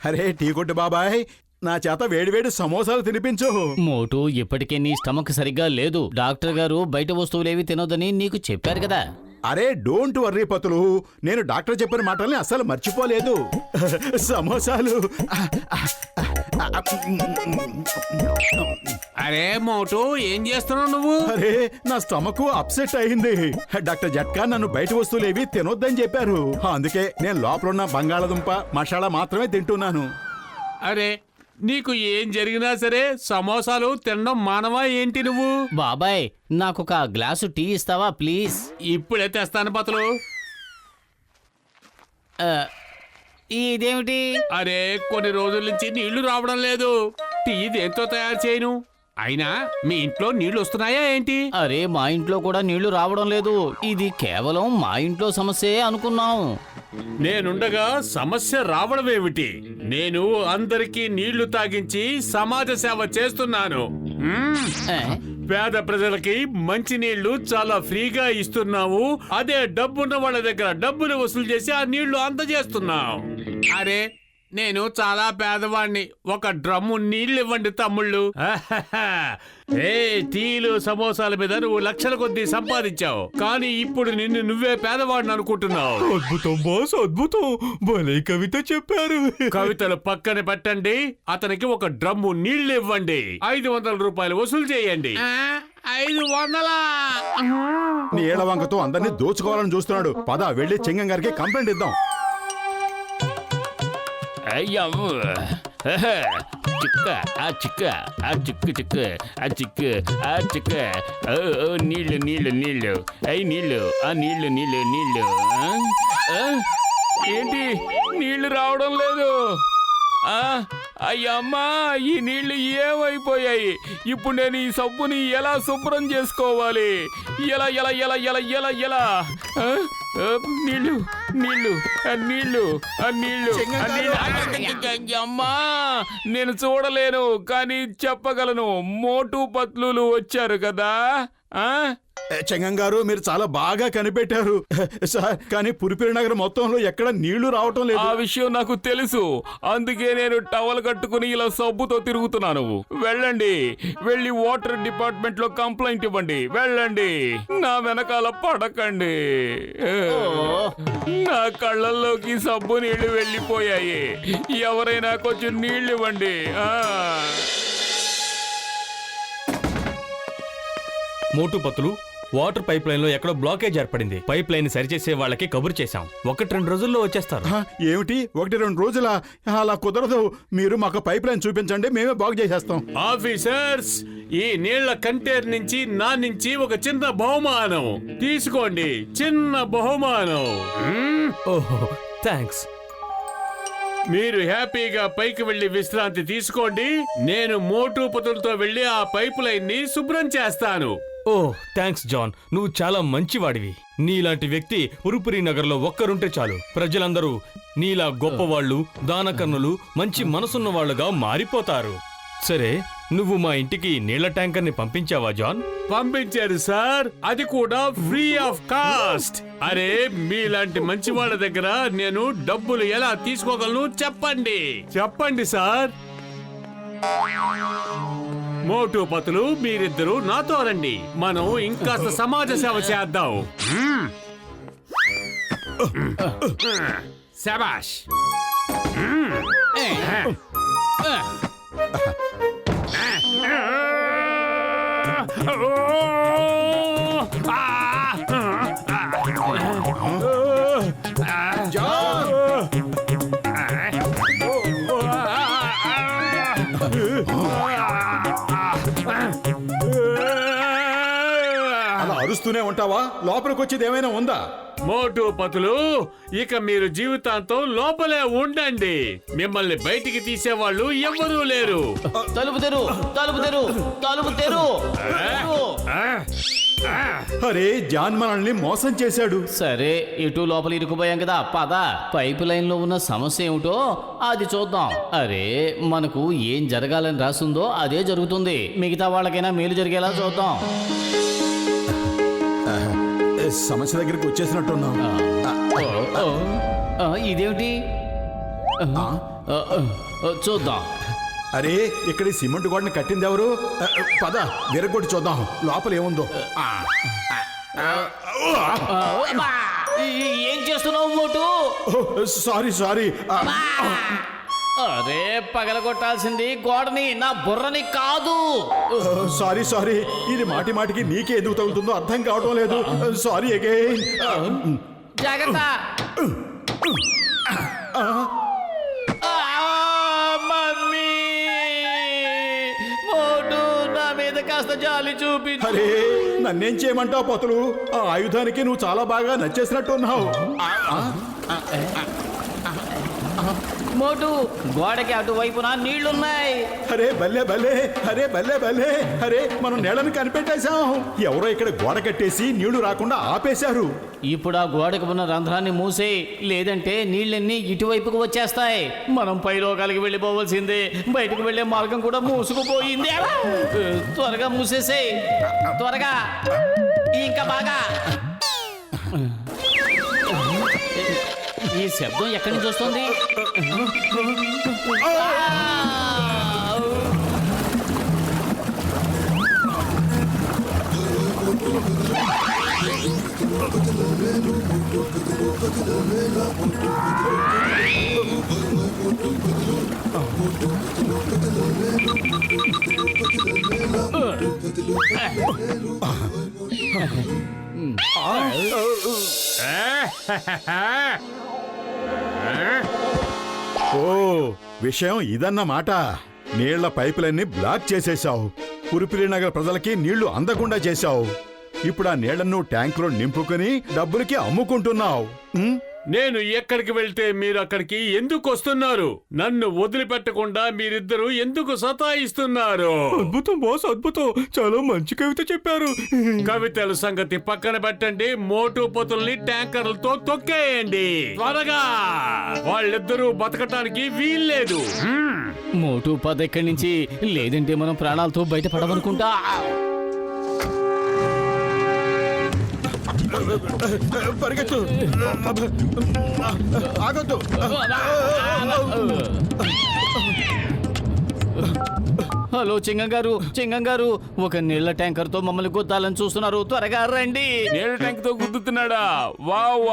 అరే టీ కొట్టు బాబాయ్, నా చేత వేడివేడి సమోసాలు తినిపించు. మోటు, ఇప్పటికే నీ స్టమక్ సరిగ్గా లేదు. డాక్టర్ గారు బయట వస్తువులేవి తినొద్దని నీకు చెప్పారు కదా. అరే డోంట్ వర్రీ పతులు, నేను డాక్టర్ చెప్పిన మాటల్ని అస్సలు మర్చిపోలేదు. సమోసాలు. అరే మోటు, ఏం చేస్తున్నావు నువ్వు? అరే నా స్టమక్ అప్సెట్ అయింది. డాక్టర్ జట్కా నన్ను బయట వస్తువులేవి తినొద్దని చెప్పారు. అందుకే నేను లోపల ఉన్న బంగాళదుంప మసాలా మాత్రమే తింటున్నాను. అరే నీకు ఏం జరిగినా సరే సమోసాలు తినడం మానవా ఏంటి నువ్వు? బాబాయ్, నాకొక గ్లాసు టీ ఇస్తావా ప్లీజ్? ఇప్పుడే తెస్తాను పతులు. ఇదేమిటి? అరే కొన్ని రోజుల నుంచి నీళ్లు రావడం లేదు. టీ దేంతో తయారు చేయను? అయినా మీ ఇంట్లో నీళ్లు వస్తున్నాయా ఏంటి? అరే మా ఇంట్లో కూడా నీళ్లు రావడం లేదు. ఇది కేవలం మా ఇంట్లో సమస్యే అనుకున్నాం. నేనుండగా సమస్య రావడం ఏమిటి? నేను అందరికీ నీళ్లు తాగించి సమాజ సేవ చేస్తున్నాను. పేద ప్రజలకి మంచి నీళ్లు చాలా ఫ్రీగా ఇస్తున్నావు. అదే డబ్బున్న వాళ్ళ దగ్గర డబ్బులు వసూలు చేసి ఆ నీళ్లు అందజేస్తున్నావు. అరే నేను చాలా పేదవాణ్ణి. ఒక డ్రమ్ము నీళ్లు ఇవ్వండి తమ్ముళ్ళు. ఏ టీలు సమోసాల మీద నువ్వు లక్షల కొద్దీ సంపాదించావు, కానీ ఇప్పుడు నిన్ను నువ్వే పేదవాడిని అనుకుంటున్నావు. అద్భుతం బాస్, అద్భుతం. భలే కవిత చెప్పారు. కవితలు పక్కన పెట్టండి, అతనికి ఒక డ్రమ్ము నీళ్లు ఇవ్వండి. 500 రూపాయలు వసూలు చేయండి. 500? నీళ్ల వంకతో అందరినీ దోచుకోవాలని చూస్తున్నాడు. పద వెళ్ళి చెంగం గారికి కంప్లైంట్ ఇద్దాం. చిక్క ఆ చిక్క ఆ చిక్కు చిక్కు ఆ చిక్కు ఆ చిక్క నీళ్ళు నీళ్ళు నీళ్ళు అయ్యి నీళ్ళు ఆ నీళ్ళు నీళ్ళు నీళ్ళు ఏంటి నీళ్లు రావడం లేదు? అయ్యమ్మా, ఈ నీళ్లు ఏమైపోయాయి? ఇప్పుడు నేను ఈ సబ్బుని ఎలా శుభ్రం చేసుకోవాలి? ఎలా ఎలా ఎలా ఎలా ఎలా ఎలా నీళ్లు నీళ్లు నీళ్లు నీళ్లు అమ్మా, నేను చూడలేను కానీ చెప్పగలను. మోటు పత్లులు వచ్చారు కదా. చెంగం గారు మీరు చాలా బాగా కనిపెట్టారు సార్, కానీ పురిపిరి నగరం మొత్తంలో ఎక్కడ నీళ్లు రావటం లేదు. ఆ విషయం నాకు తెలుసు, అందుకే నేను టవల్ కట్టుకుని ఇలా సబ్బుతో తిరుగుతున్నాను. వెళ్ళండి, వెళ్ళి వాటర్ డిపార్ట్మెంట్ లో కంప్లైంట్ ఇవ్వండి. వెళ్ళండి, నా వెనకాల పడకండి. నా కళ్ళల్లోకి సబ్బు నీళ్లు వెళ్ళిపోయాయి. ఎవరైనా కొంచెం నీళ్లు ఇవ్వండి. మోటు పత్తులు, వాటర్ పైప్ లైన్ లో ఎక్కడో బ్లాకేజ్ ఏర్పడింది. పైప్ లైన్ సరిచేసే వాళ్ళకి కబురు చేశాం. 1-2 రోజుల్లో వచ్చేస్తారు. ఏమిటి 1-2 రోజుల? అలా కుదరదు. మీరు మాకు పైప్ లైన్ చూపించండి, మేమే బాగు చేసేస్తాం. ఆఫీసర్స్, ఈ నీళ్ల కంటైనర్ నుంచి నా నుంచి ఒక చిన్న బహుమానం తీసుకోండి. చిన్న బహుమానం. ఓహో థ్యాంక్స్. మీరు హ్యాపీగా పైకి వెళ్లి విశ్రాంతి తీసుకోండి. నేను మోటు పతులతో వెళ్లి ఆ పైప్ లైన్ ని శుభ్రం చేస్తాను. ఓ థ్యాంక్స్ జాన్, నువ్వు చాలా మంచివాడివి. నీలాంటి వ్యక్తి పురుపురి నగర్లో ఒక్కరుంటే చాలు. ప్రజలందరూ నీలా గొప్పవాళ్లు, దానకన్నులు, మంచి మనసున్న వాళ్లుగా మారిపోతారు. సరే, నువ్వు మా ఇంటికి నీళ్ల ట్యాంకర్ ని పంపించావా జాన్? పంపించారు సార్, అది కూడా ఫ్రీ ఆఫ్ కాస్ట్. అరే మీలాంటి మంచి వాళ్ళ దగ్గర నేను డబ్బులు ఎలా తీసుకోగలను చెప్పండి. చెప్పండి సార్. మోటు పతులు, మీరిద్దరూ నాతో రండి. మనం ఇంకాస్త సమాజ సేవ చేద్దాం. శబాష్. అలా అరుస్తూనే ఉంటావా? లోపలికి వచ్చేది ఏమైనా ఉందా? మోటు పతులు, ఇక మీరు జీవితాంతం లోపలే ఉండండి. మిమ్మల్ని బయటికి తీసేవాళ్ళు ఎవ్వరూ లేరు. తలుపు తెరు, తలుపు తెరు, తలుపు తెరు. అరే జాన్ మనల్ని మోసం చేశాడు. సరే, ఇటు లోపల ఇరుకుపోయాం కదా, పద. పైప్ లైన్ లో ఉన్న సమస్య ఏమిటో అది చూద్దాం. అరే మనకు ఏం జరగాలని రాసిందో అదే జరుగుతుంది. మిగతా వాళ్ళకైనా మేలు జరిగేలా చూద్దాం. సమస్య దగ్గరికి వచ్చేసినట్టున్నాం. ఇదేమిటి చూద్దాం. అరే ఇక్కడ ఈ సిమెంట్ గోడని కట్టింది ఎవరు? పద విరగొట్టి చూద్దాం లోపల ఏముందో. ఏం చేస్తున్నావు మోటు? సారీ. అరే పగలగొట్టాల్సింది గోడని, నా బుర్రని కాదు. సారీ ఇది మాటికి నీకే ఎందుకు తగులుతుందో అర్థం కావడం లేదు. Sorry again. జాగ్రత్త. మమ్మీ, మోటు నా మీద కాస్త జాలి చూపించు. అరే నన్నేం చేయమంటావు పొతులు? ఆ ఆయుధానికి నువ్వు చాలా బాగా నచ్చేసినట్టున్నావు. మోటు, గోడకి అటువైపున నీళ్లున్నాయి. అరే బల్లే. అరే మనం నీళ్ళని కనిపెట్టేశాం. ఎవరో ఇక్కడ గోడ కట్టేసి నీళ్లు రాకుండా ఆపేశారు. ఇప్పుడు ఆ గోడకు ఉన్న రంధ్రాన్ని మూసే, లేదంటే నీళ్ళన్నీ ఇటువైపుకు వచ్చేస్తాయి. మనం పైలోకాలకి వెళ్ళిపోవలసిందే. బయటకు వెళ్లే మార్గం కూడా మూసుకుపోయింది. త్వరగా మూసేసే, త్వరగా, ఇంకా బాగా. ఈ శబ్దం ఎక్కడి నుంచి వస్తుంది? ఓ విషయం ఇదన్నమాట. నీళ్ల పైపులన్నీ బ్లాక్ చేసేశావు. పురుపిరి నగర ప్రజలకి నీళ్లు అందకుండా చేశావు. ఇప్పుడు ఆ నీళ్లను ట్యాంకులో నింపుకుని డబ్బులకి అమ్ముకుంటున్నావు. నేను ఎక్కడికి వెళ్తే మీరు అక్కడికి ఎందుకు వస్తున్నారు? నన్ను వదిలిపెట్టకుండా మీరిద్దరూ ఎందుకు సతాయిస్తున్నారు? అద్భుతం బాస్, అద్భుతం. చాలా మంచి కవిత చెప్పారు. కవితల సంగతి పక్కన పెట్టండి. మోటు పొతుల్ని ట్యాంకర్లతో తొక్కేయండి త్వరగా. వాళ్ళిద్దరూ బతకటానికి వీల్లేదు. మోటు పద ఎక్కడి నుంచి, లేదంటే మనం ప్రాణాలతో బయటపడమనుకుంటా. పరిగెత్తు, ఆగొద్దు. హలో చింగం గారు, ఒక నీళ్ల ట్యాంకర్ తో మమ్మల్ని గుద్దాలని చూస్తున్నారు. త్వరగా రండి. నీళ్ళ ట్యాంక్ తో గుద్దుతున్నాడా? వావ్,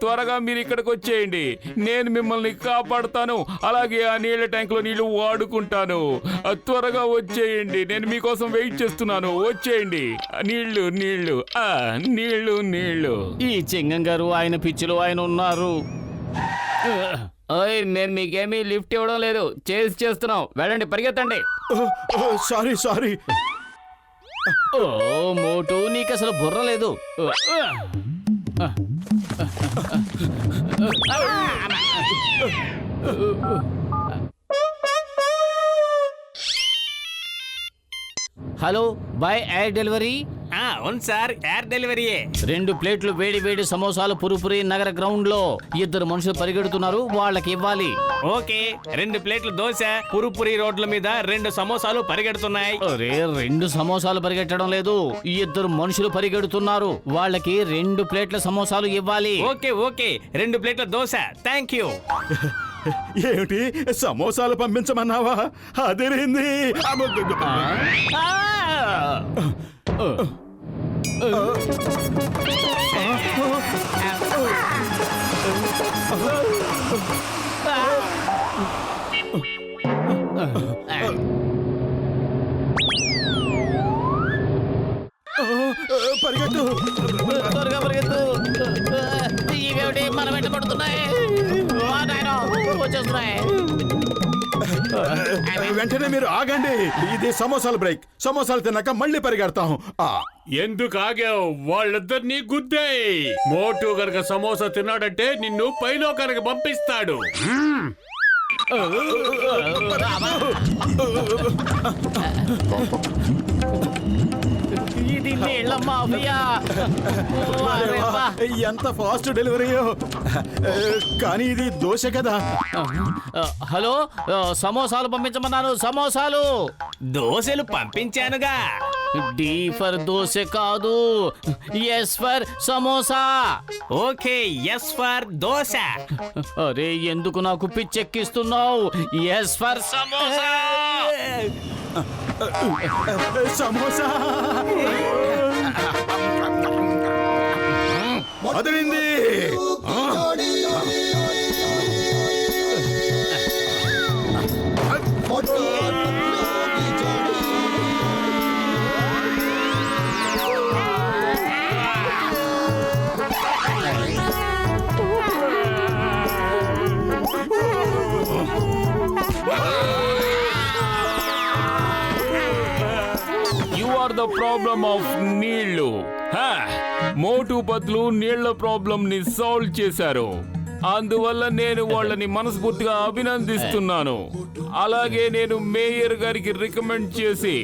త్వరగా మీరు ఇక్కడికి వచ్చేయండి. నేను మిమ్మల్ని కాపాడుతాను. అలాగే ఆ నీళ్ళ ట్యాంక్ లో నీళ్లు వాడుకుంటాను. త్వరగా వచ్చేయండి. నేను మీకోసం వెయిట్ చేస్తున్నాను. వచ్చేయండి. నీళ్లు. ఈ చింగం గారు ఆయన పిచ్చిలో ఆయన ఉన్నారు. నేను మీకేమీ లిఫ్ట్ ఇవ్వడం లేదు, చేస్తున్నాం. వెళ్ళండి, పరిగెత్తండి. సారీ. ఓ మోటు, నీకు అసలు బుర్ర లేదు. Hello, boy air delivery. అవును సార్, ఎయిర్ డెలివరీయే. 2 ప్లేట్లు వేడి సమోసాలు పురుపురి నగర గ్రౌండ్ లో. 2 మనుషులు పరిగెడుతున్నారు, వాళ్ళకి ఇవ్వాలి. ఓకే, 2 ప్లేట్లు దోశ పురుపురి రోడ్ల మీద 2 సమోసాలు పరిగెడుతున్నాయి. అరే 2 సమోసాలు పరిగెట్టడం లేదు, 2 మనుషులు పరిగెడుతున్నారు, వాళ్ళకి 2 ప్లేట్ల సమోసాలు ఇవ్వాలి. ఓకే 2 ప్లేట్ల దోశ. Thank you. ఏమిటి సమోసాలు పంపించమన్నావా? అదేంది? పరిగెత్తు, త్వరగా పరిగెత్తు. ఇవేమిటి మన వెంట పడుతున్నాయి? వచ్చేస్తున్నాయి. వెంటనే మీరు ఆగండి. ఇది సమోసాల బ్రేక్. సమోసాలు తిన్నాక మళ్ళీ పరిగెడతాం. ఎందుకు ఆగావు? వాళ్ళిద్దరినీ గుద్దేయ్. మోటు గనక సమోసా తిన్నాడంటే నిన్ను పైలో కనుక పంపిస్తాడు. ఇది నీళ్ళ మాఫియా. ఎంత ఫాస్ట్ డెలివరీయో. కానీ ఇది దోశ కదా. హలో, సమోసాలు పంపించమన్నాను. సమోసాలు దోశలు పంపించానుగా. డి ఫర్ దోశ కాదు, S for samosa. Okay S for dosa. అరే ఎందుకు నాకు పిచ్చెక్కిస్తున్నావు? S for samosa. సమోసా అదిరింది. You are the problem of నీళ్లు. మోటు బదులు నీళ్ల ప్రాబ్లం ని సాల్వ్ చేశారు. అందువల్ల నేను వాళ్ళని మనస్ఫూర్తిగా అభినందిస్తున్నాను. అలాగే నేను మేయర్ గారికి రికమెండ్ చేసి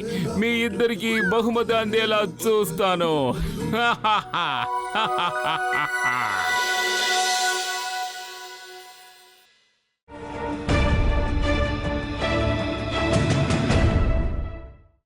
మీ ఇద్దరికి బహుమతి అందేలా చూస్తాను.